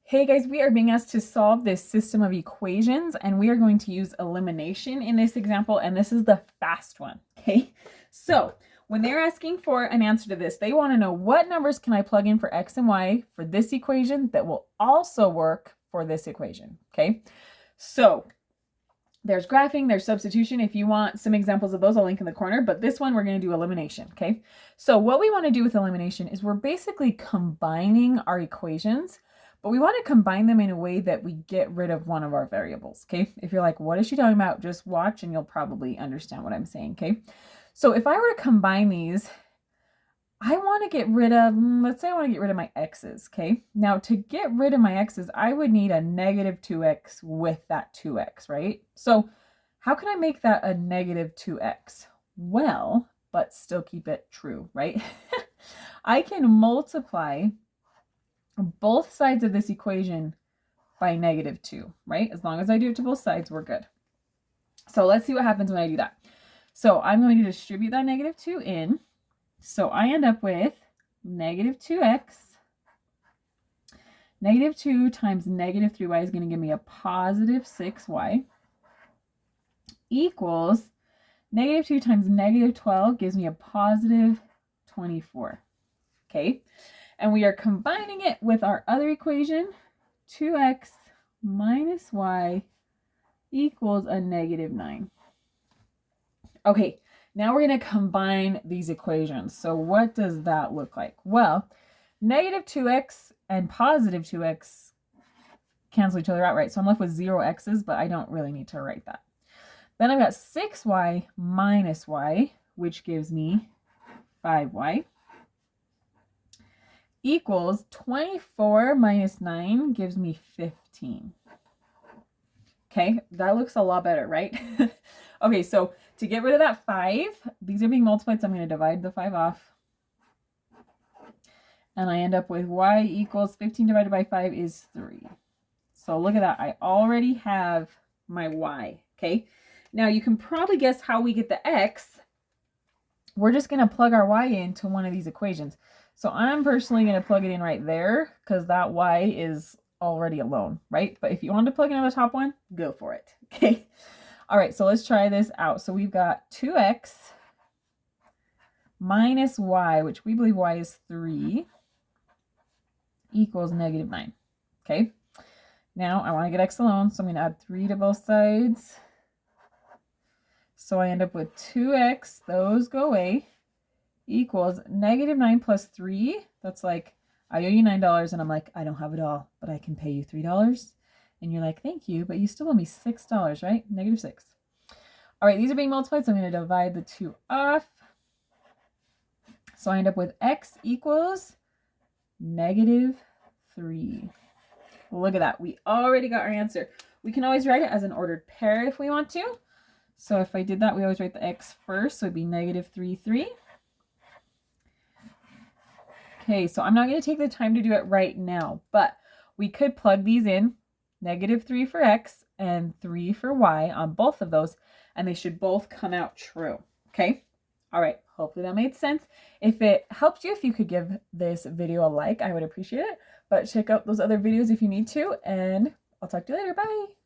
Hey guys, we are being asked to solve this system of equations and we are going to use elimination in this example, and this is the fast one, okay? So when they're asking for an answer to this, they want to know what numbers can I plug in for x and y for this equation that will also work for this equation, okay? So there's graphing, there's substitution. If you want some examples of those, I'll link in the corner, but this one we're going to do elimination, okay? So what we want to do with elimination is we're basically combining our equations, but we want to combine them in a way that we get rid of one of our variables, okay? If you're like, what is she talking about? Just watch and you'll probably understand what I'm saying, okay? So if I were to combine these, I want to get rid of, let's say I want to get rid of my x's, okay? Now to get rid of my x's, I would need a negative 2x with that 2x, right? So how can I make that a negative 2x? Well, but still keep it true, right? I can multiply both sides of this equation by negative 2, right? As long as I do it to both sides, we're good. So let's see what happens when I do that. So I'm going to distribute that negative 2 in. So I end up with negative 2x. Negative 2 times negative 3y is going to give me a positive 6y equals negative 2 times negative 12 gives me a positive 24. Okay. And we are combining it with our other equation, 2x minus y equals a negative 9. Okay, now we're going to combine these equations. So what does that look like? Well, negative 2x and positive 2x cancel each other out, right? So I'm left with 0 x's, but I don't really need to write that. Then I've got 6y minus y, which gives me 5y. Equals 24 minus 9 gives me 15. Okay, that looks a lot better, right? Okay, so to get rid of that 5, these are being multiplied, so I'm going to divide the 5 off. And I end up with y equals 15 divided by 5 is 3. So look at that. I already have my y, okay? Now you can probably guess how we get the x. We're just going to plug our y into one of these equations. So I'm personally going to plug it in right there because that y is already alone, right? But if you want to plug in the top one, go for it, okay? All right, so let's try this out. So we've got 2x minus y, which we believe y is 3, equals negative 9, okay? Now I want to get x alone, so I'm going to add 3 to both sides. So I end up with 2x, those go away, equals negative 9 plus 3. That's like, I owe you $9, and I'm like, I don't have it all, but I can pay you $3. And you're like, thank you, but you still owe me $6, right? Negative 6. All right, these are being multiplied, so I'm going to divide the 2 off. So I end up with x equals negative 3. Look at that. We already got our answer. We can always write it as an ordered pair if we want to. So if I did that, we always write the x first, so it'd be negative 3, 3. Okay, so I'm not going to take the time to do it right now, but we could plug these in, negative 3 for x and 3 for y on both of those, and they should both come out true, okay? All right, hopefully that made sense. If it helped you, if you could give this video a like, I would appreciate it, but check out those other videos if you need to, and I'll talk to you later. Bye!